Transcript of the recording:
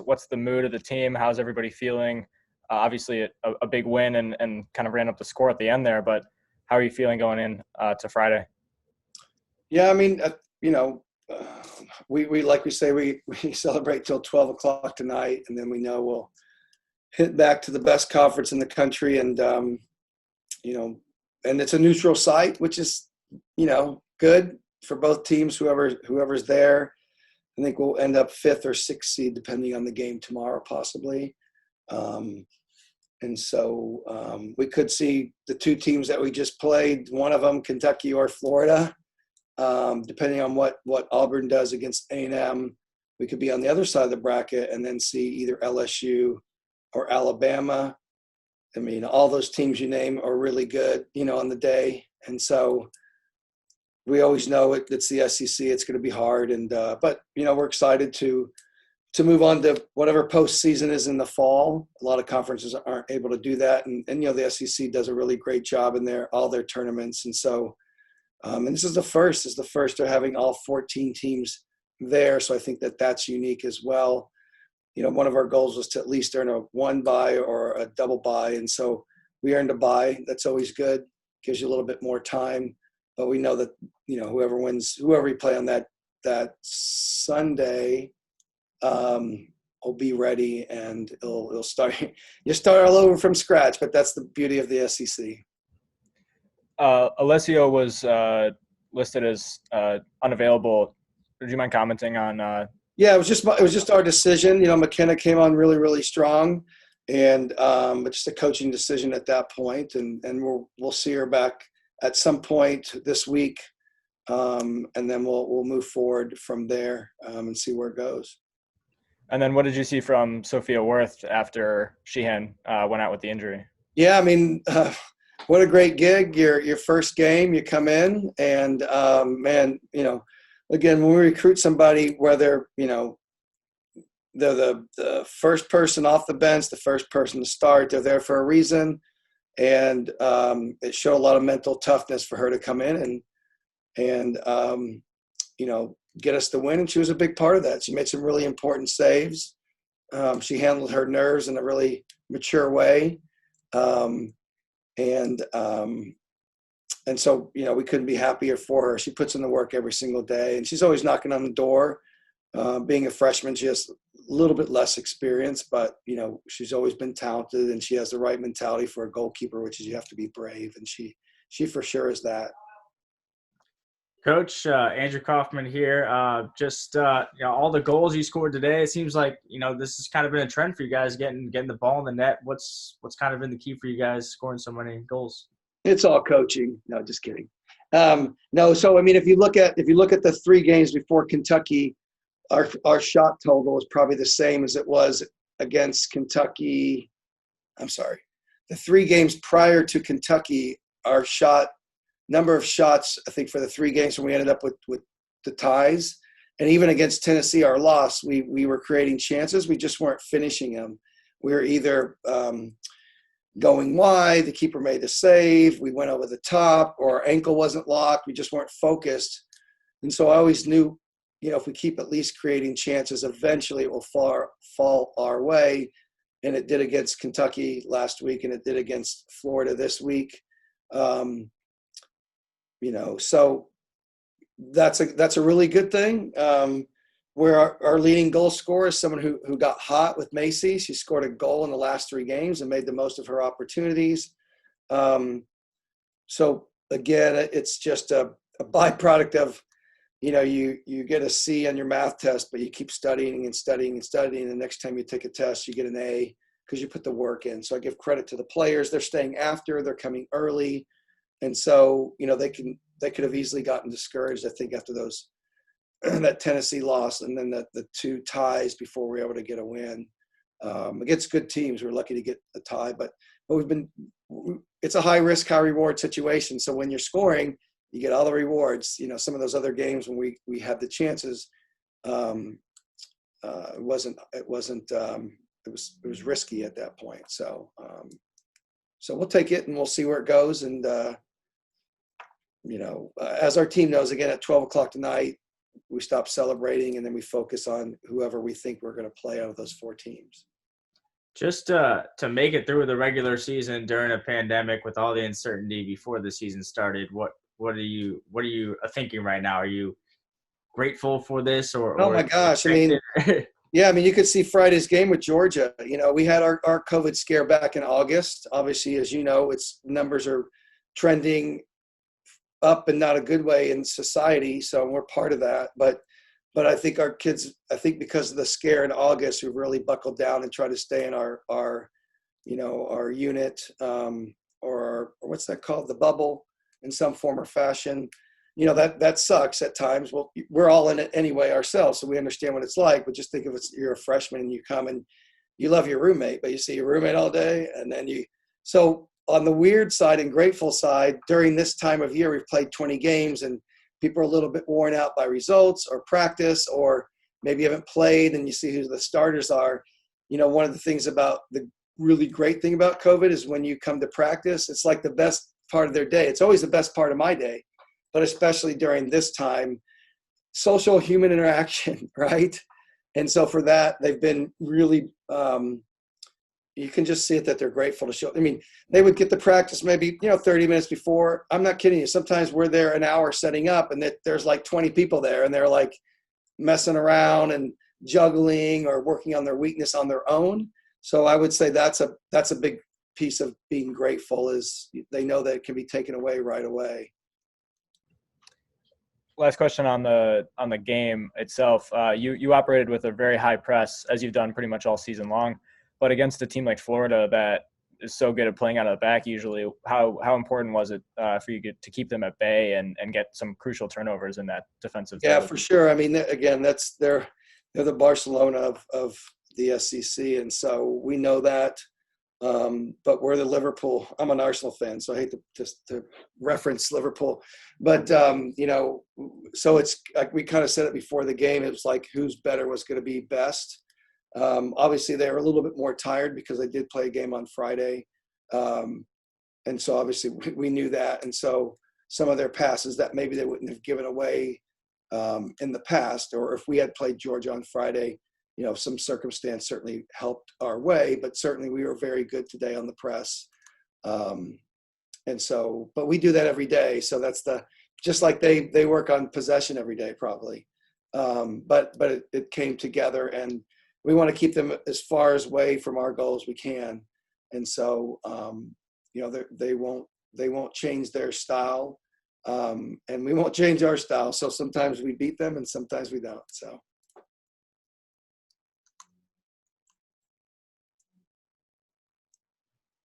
What's the mood of the team? How's everybody feeling? Obviously, a big win and kind of ran up the score at the end there, but how are you feeling going in to Friday? Yeah, I mean, we like we say we celebrate till 12 o'clock tonight, and then we know we'll hit back to the best conference in the country, and you know, and it's a neutral site, which is good for both teams. Whoever's there, I think we'll end up 5th or 6th seed depending on the game tomorrow, possibly. And so we could see the two teams that we just played, one of them Kentucky or Florida, depending on what Auburn does against A&M. We could be on the other side of the bracket and then see either LSU or Alabama. I mean, all those teams you name are really good, on the day. And so we always know it's the SEC. It's going to be hard. But we're excited to move on to whatever postseason is in the fall. A lot of conferences aren't able to do that. And the SEC does a really great job in all their tournaments. And so, and this is the first of having all 14 teams there. So I think that's unique as well. One of our goals was to at least earn a 1 bye or a double bye. And so we earned a bye. That's always good. Gives you a little bit more time. But we know that, whoever we play on that Sunday, will be ready, and it'll start. You start all over from scratch, but that's the beauty of the SEC. Alessio was listed as unavailable. Would you mind commenting on? Yeah, it was just our decision. McKenna came on really, really strong, and but just a coaching decision at that point, and we'll see her back at some point this week, and then we'll move forward from there and see where it goes. And then what did you see from Sophia Worth after Sheehan went out with the injury? Yeah, I mean, what a great gig. Your first game, you come in, and, man, again, when we recruit somebody, whether, they're the first person off the bench, the first person to start, they're there for a reason. And it showed a lot of mental toughness for her to come in and get us the win. And she was a big part of that. She made some really important saves. She handled her nerves in a really mature way. And so, we couldn't be happier for her. She puts in the work every single day, and she's always knocking on the door. Being a freshman, she has a little bit less experience, but, she's always been talented, and she has the right mentality for a goalkeeper, which is you have to be brave. And she for sure is that. Coach, Andrew Kaufman here. All the goals you scored today, it seems like, this has kind of been a trend for you guys getting the ball in the net. What's kind of been the key for you guys scoring so many goals? It's all coaching. No, just kidding. No. So, I mean, if you look at the 3 games before Kentucky, our shot total is probably the same as it was against Kentucky. I'm sorry. The 3 games prior to Kentucky, our number of shots, I think, for the 3 games when we ended up with the ties, and even against Tennessee, our loss, we were creating chances. We just weren't finishing them. We were either going wide, the keeper made the save, we went over the top, or our ankle wasn't locked. We just weren't focused. And so I always knew, if we keep at least creating chances, eventually it will fall our way. And it did against Kentucky last week, and it did against Florida this week. So that's a really good thing. Where our leading goal scorer is someone who got hot with Macy. She scored a goal in the last 3 games and made the most of her opportunities. So again, it's just a byproduct of, you get a C on your math test, but you keep studying and studying and studying. And the next time you take a test, you get an A because you put the work in. So I give credit to the players. They're staying after, they're coming early. And so, they could have easily gotten discouraged, I think, after that Tennessee loss and then the 2 ties before we were able to get a win. Against good teams, we're lucky to get a tie, but it's a high risk, high reward situation. So when you're scoring, you get all the rewards. Some of those other games when we had the chances, it was risky at that point. So we'll take it and we'll see where it goes. And, as our team knows, again, at 12 o'clock tonight, we stop celebrating, and then we focus on whoever we think we're going to play out of those 4 teams. Just to make it through the regular season during a pandemic with all the uncertainty before the season started, what are you thinking right now? Are you grateful for this or Oh my gosh. I mean, yeah, I mean, you could see Friday's game with Georgia. You know, we had our COVID scare back in August. Obviously, as you know, its numbers are trending up in not a good way in society. So we're part of that. But I think our kids, because of the scare in August, we've really buckled down and tried to stay in our unit, or what's that called? The bubble in some form or fashion. You know, that sucks at times. Well, we're all in it anyway ourselves, so we understand what it's like. But just think of it, you're a freshman and you come and you love your roommate, but you see your roommate all day, and then so on the weird side and grateful side, during this time of year, we've played 20 games and people are a little bit worn out by results or practice, or maybe haven't played and you see who the starters are. You know, one of the things about the really great thing about COVID is when you come to practice, it's like the best part of their day. It's always the best part of my day, but especially during this time, social human interaction, right? And so for that, they've been really, you can just see it that they're grateful to show. I mean, they would get the practice maybe, 30 minutes before. I'm not kidding you. Sometimes we're there an hour setting up and there's like 20 people there and they're like messing around and juggling or working on their weakness on their own. So I would say that's a big piece of being grateful, is they know that it can be taken away right away. Last question on the game itself. You operated with a very high press, as you've done pretty much all season long, but against a team like Florida that is so good at playing out of the back usually, how important was it for you to keep them at bay and get some crucial turnovers in that defensive? Yeah, for sure. I mean, again, they're the Barcelona of the SEC, and so we know that. But we're the Liverpool. I'm an Arsenal fan, so I hate to reference Liverpool. But, so it's like we kind of said it before the game. It was like who's better was going to be best. Obviously, they were a little bit more tired because they did play a game on Friday. And so obviously we knew that. And so some of their passes that maybe they wouldn't have given away in the past, or if we had played Georgia on Friday, some circumstance certainly helped our way, but certainly we were very good today on the press. And so, but we do that every day. So that's just like they work on possession every day, probably. But it came together, and we want to keep them as far away from our goal as we can. And so, they won't change their style. And we won't change our style. So sometimes we beat them and sometimes we don't. So.